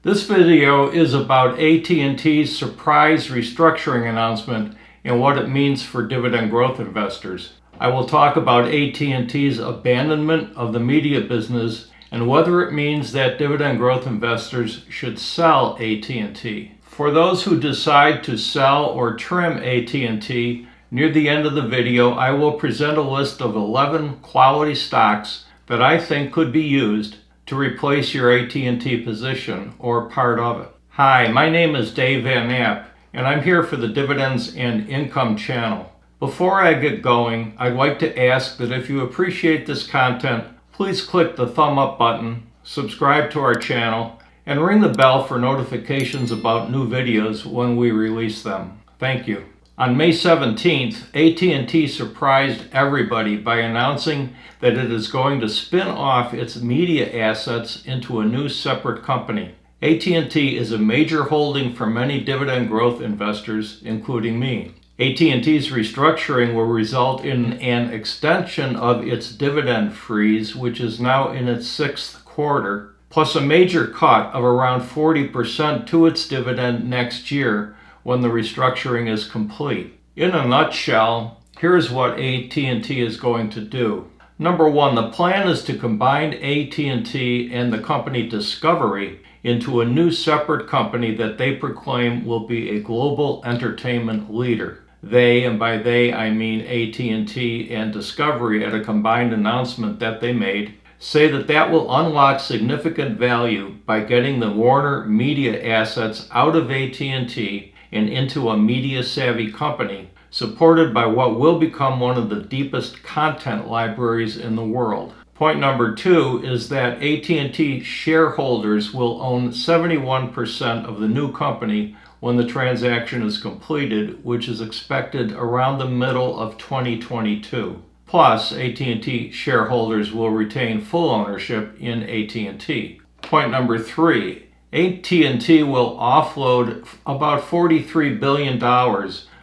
This video is about AT&T's surprise restructuring announcement and what it means for dividend growth investors. I will talk about AT&T's abandonment of the media business and whether it means that dividend growth investors should sell AT&T. For those who decide to sell or trim AT&T, near the end of the video I will present a list of 11 quality stocks that I think could be used to replace your AT&T position or part of it. Hi, my name is Dave Van Knapp, and I'm here for the Dividends and Income channel. Before I get going, I'd like to ask that if you appreciate this content, please click the thumb up button, subscribe to our channel, and ring the bell for notifications about new videos when we release them. Thank you. On May 17th, AT&T surprised everybody by announcing that it is going to spin off its media assets into a new separate company. AT&T is a major holding for many dividend growth investors, including me. AT&T's restructuring will result in an extension of its dividend freeze, which is now in its 6th quarter, plus a major cut of around 40% to its dividend next year when the restructuring is complete. In a nutshell, here's what AT&T is going to do. Number one, the plan is to combine AT&T and the company Discovery into a new separate company that they proclaim will be a global entertainment leader. They, and by they I mean AT&T and Discovery, at a combined announcement that they made, say that will unlock significant value by getting the Warner media assets out of AT&T and into a media-savvy company, supported by what will become one of the deepest content libraries in the world. Point number two is that AT&T shareholders will own 71% of the new company when the transaction is completed, which is expected around the middle of 2022. Plus, AT&T shareholders will retain full ownership in AT&T. Point number three, AT&T will offload about $43 billion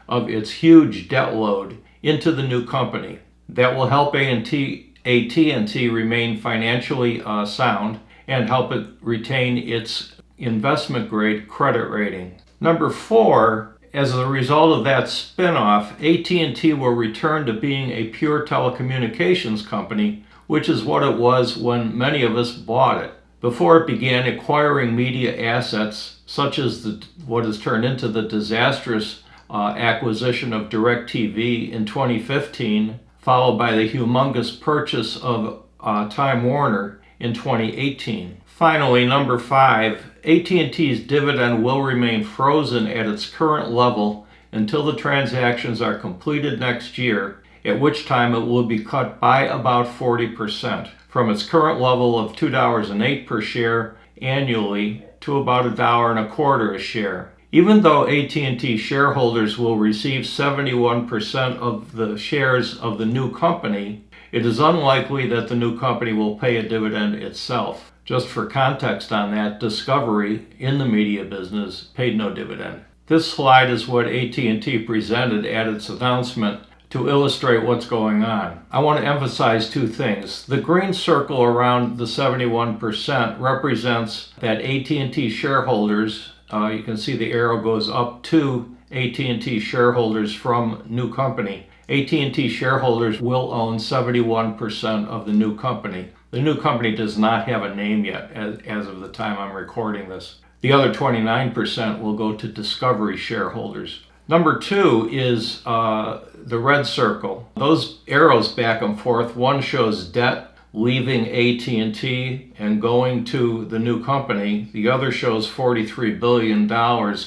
of its huge debt load into the new company. That will help AT&T remain financially sound and help it retain its investment-grade credit rating. Number four, as a result of that spin-off, AT&T will return to being a pure telecommunications company, which is what it was when many of us bought it. Before it began acquiring media assets, such as what has turned into the disastrous acquisition of DirecTV in 2015, followed by the humongous purchase of Time-Warner in 2018. Finally, number five, AT&T's dividend will remain frozen at its current level until the transactions are completed next year, at which time it will be cut by about 40%, from its current level of $2.08 per share annually to about $1.25 a share. Even though AT&T shareholders will receive 71% of the shares of the new company, it is unlikely that the new company will pay a dividend itself. Just for context on that, Discovery, in the media business, paid no dividend. This slide is what AT&T presented at its announcement to illustrate what's going on. I want to emphasize two things. The green circle around the 71% represents that AT&T shareholders, you can see the arrow goes up to AT&T shareholders from new company. AT&T shareholders will own 71% of the new company. The new company does not have a name yet as of the time I'm recording this. The other 29% will go to Discovery shareholders. Number two is the red circle. Those arrows back and forth, one shows debt leaving AT&T and going to the new company. The other shows $43 billion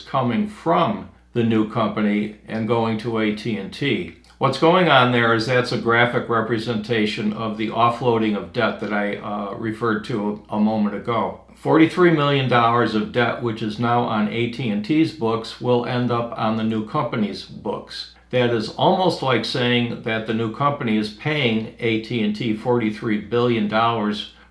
coming from the new company and going to AT&T. What's going on there is that's a graphic representation of the offloading of debt that I referred to a moment ago. $43 million of debt, which is now on AT&T's books, will end up on the new company's books. That is almost like saying that the new company is paying AT&T $43 billion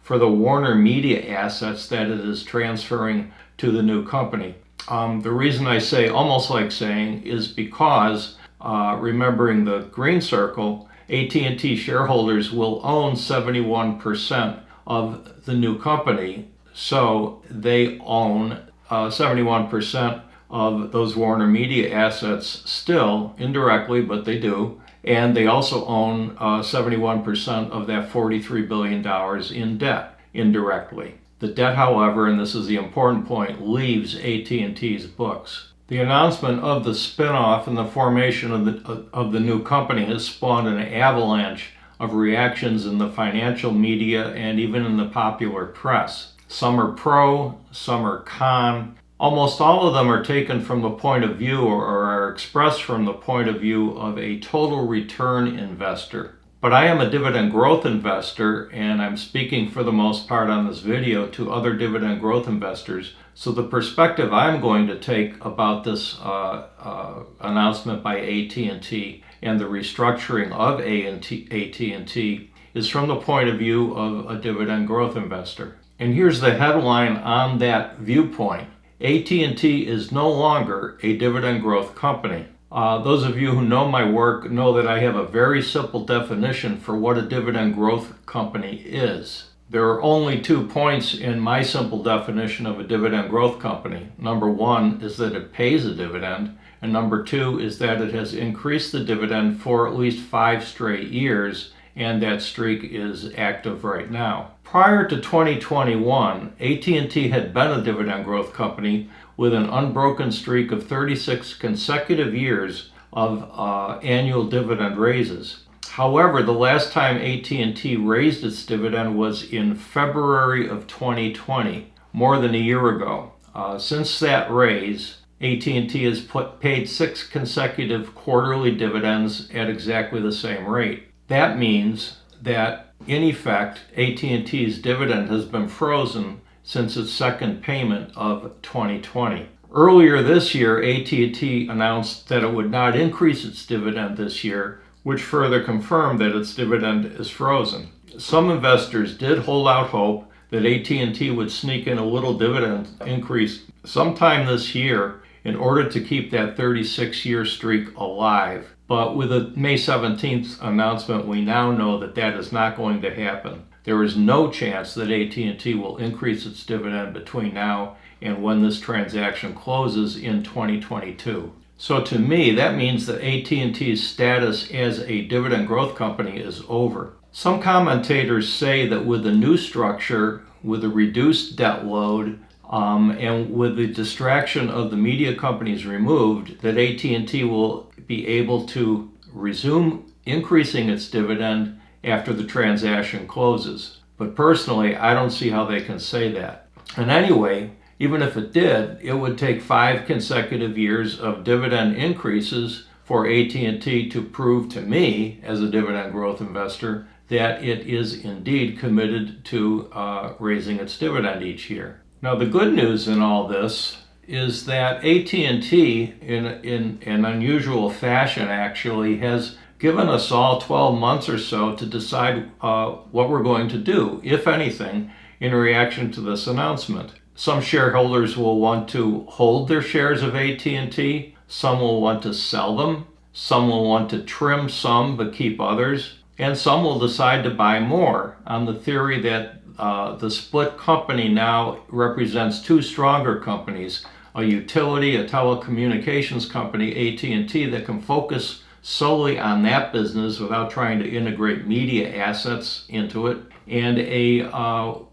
for the Warner media assets that it is transferring to the new company. The reason I say almost like saying is because, remembering the green circle, AT&T shareholders will own 71% of the new company, so they own 71% of those Warner Media assets still, indirectly, but they do. And they also own 71% of that $43 billion in debt, indirectly. The debt, however, and this is the important point, leaves AT&T's books. The announcement of the spinoff and the formation of the new company has spawned an avalanche of reactions in the financial media and even in the popular press. Some are pro, some are con. Almost all of them are taken from the point of view or are expressed from the point of view of a total return investor. But I am a dividend growth investor, and I'm speaking for the most part on this video to other dividend growth investors. So the perspective I'm going to take about this announcement by AT&T and the restructuring of AT&T is from the point of view of a dividend growth investor. And here's the headline on that viewpoint. AT&T is no longer a dividend growth company. Those of you who know my work know that I have a very simple definition for what a dividend growth company is. There are only 2 points in my simple definition of a dividend growth company. Number 1 is that it pays a dividend, and number 2 is that it has increased the dividend for at least 5 straight years, and that streak is active right now. Prior to 2021, AT&T had been a dividend growth company with an unbroken streak of 36 consecutive years of annual dividend raises. However, the last time AT&T raised its dividend was in February of 2020, more than a year ago. Since that raise, AT&T has paid 6 consecutive quarterly dividends at exactly the same rate. That means that, in effect, AT&T's dividend has been frozen since its second payment of 2020. Earlier this year, AT&T announced that it would not increase its dividend this year, which further confirmed that its dividend is frozen. Some investors did hold out hope that AT&T would sneak in a little dividend increase sometime this year in order to keep that 36-year streak alive. But with the May 17th announcement, we now know that that is not going to happen. There is no chance that AT&T will increase its dividend between now and when this transaction closes in 2022. So to me, that means that AT&T's status as a dividend growth company is over. Some commentators say that with the new structure, with a reduced debt load, and with the distraction of the media companies removed, that AT&T will be able to resume increasing its dividend after the transaction closes. But personally, I don't see how they can say that. And anyway, even if it did, it would take 5 consecutive years of dividend increases for AT&T to prove to me, as a dividend growth investor, that it is indeed committed to raising its dividend each year. Now, the good news in all this is that AT&T, in an unusual fashion actually, has given us all 12 months or so to decide what we're going to do, if anything, in reaction to this announcement. Some shareholders will want to hold their shares of AT&T, some will want to sell them, some will want to trim some but keep others, and some will decide to buy more on the theory that the split company now represents 2 stronger companies, a utility, a telecommunications company, AT&T, that can focus solely on that business without trying to integrate media assets into it, and a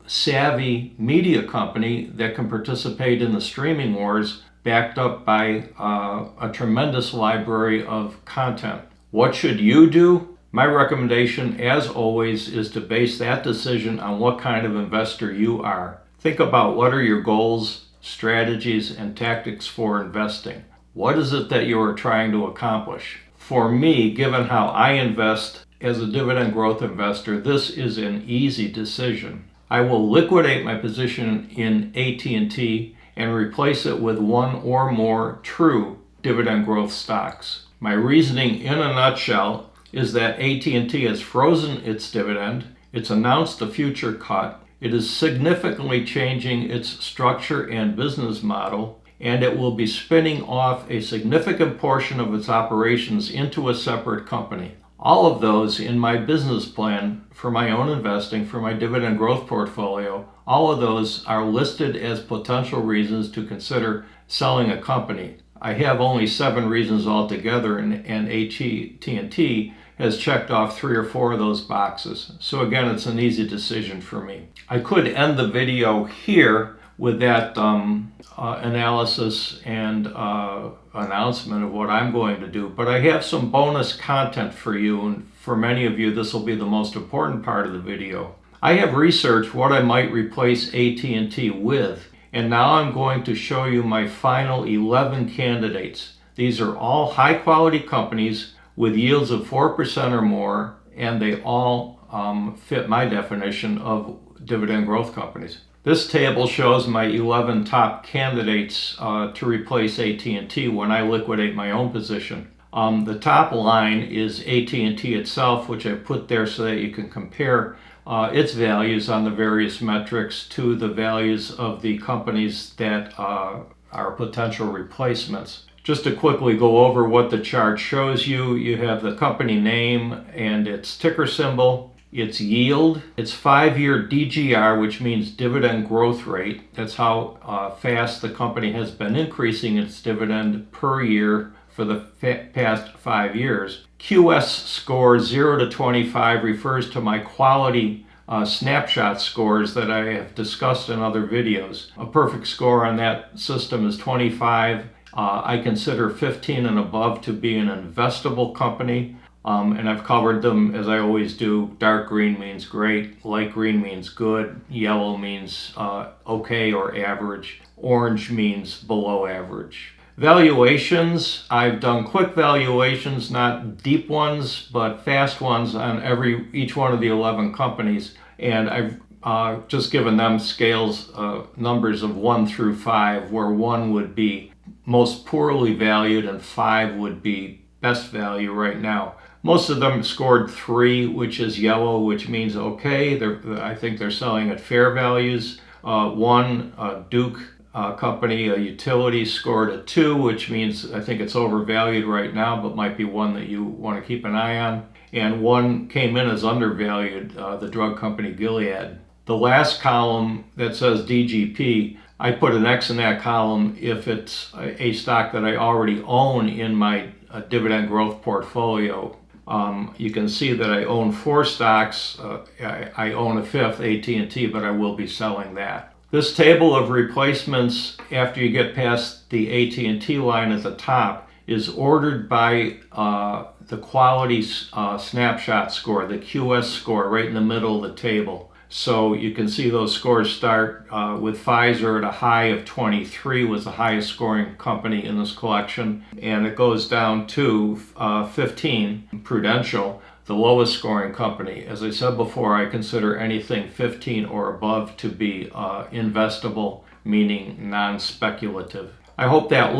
savvy media company that can participate in the streaming wars backed up by a tremendous library of content. What should you do? My recommendation, as always, is to base that decision on what kind of investor you are. Think about what are your goals, strategies, and tactics for investing. What is it that you are trying to accomplish? For me, given how I invest as a dividend growth investor, this is an easy decision. I will liquidate my position in AT&T and replace it with one or more true dividend growth stocks. My reasoning in a nutshell is that AT&T has frozen its dividend, it's announced a future cut, it is significantly changing its structure and business model, and it will be spinning off a significant portion of its operations into a separate company. All of those in my business plan for my own investing, for my dividend growth portfolio, all of those are listed as potential reasons to consider selling a company. I have only 7 reasons altogether, and AT&T has checked off 3 or 4 of those boxes. So again, it's an easy decision for me. I could end the video here with that analysis and announcement of what I'm going to do, but I have some bonus content for you, and for many of you this will be the most important part of the video. I have researched what I might replace AT&T with, and now I'm going to show you my final 11 candidates. These are all high quality companies with yields of 4% or more, and they all fit my definition of dividend growth companies. This table shows my 11 top candidates to replace AT&T when I liquidate my own position. The top line is AT&T itself, which I put there so that you can compare its values on the various metrics to the values of the companies that are potential replacements. Just to quickly go over what the chart shows you, you have the company name and its ticker symbol, its yield, its 5-year DGR, which means dividend growth rate. That's how fast the company has been increasing its dividend per year for the past 5 years. QS score 0 to 25 refers to my quality snapshot scores that I have discussed in other videos. A perfect score on that system is 25. I consider 15 and above to be an investable company, and I've covered them as I always do. Dark green means great, light green means good, yellow means okay or average, orange means below average. Valuations, I've done quick valuations, not deep ones, but fast ones on each one of the 11 companies, and I've just given them scales, numbers of 1 through 5, where 1 would be most poorly valued and 5 would be best value right now. Most of them scored 3, which is yellow, which means okay. I think they're selling at fair values. One, Duke company, a utility, scored a 2, which means I think it's overvalued right now, but might be one that you want to keep an eye on. And 1 came in as undervalued, the drug company Gilead. The last column that says DGP, I put an X in that column if it's a stock that I already own in my dividend growth portfolio. You can see that I own 4 stocks. I own a 5th, AT&T, but I will be selling that. This table of replacements after you get past the AT&T line at the top is ordered by the quality snapshot score, the QS score, right in the middle of the table. So you can see those scores start with Pfizer at a high of 23, was the highest scoring company in this collection, and it goes down to 15, Prudential, the lowest scoring company. As I said before, I consider anything 15 or above to be investable, meaning non-speculative. I hope that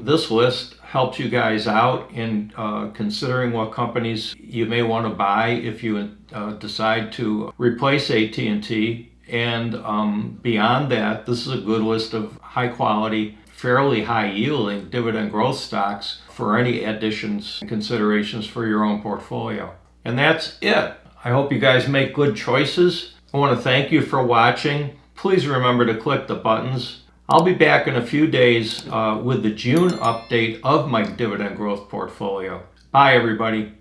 this list helps you guys out in considering what companies you may want to buy if you decide to replace AT&T. And beyond that, this is a good list of high quality, fairly high yielding dividend growth stocks for any additions and considerations for your own portfolio. And that's it. I hope you guys make good choices. I want to thank you for watching. Please remember to click the buttons. I'll be back in a few days with the June update of my dividend growth portfolio. Bye, everybody.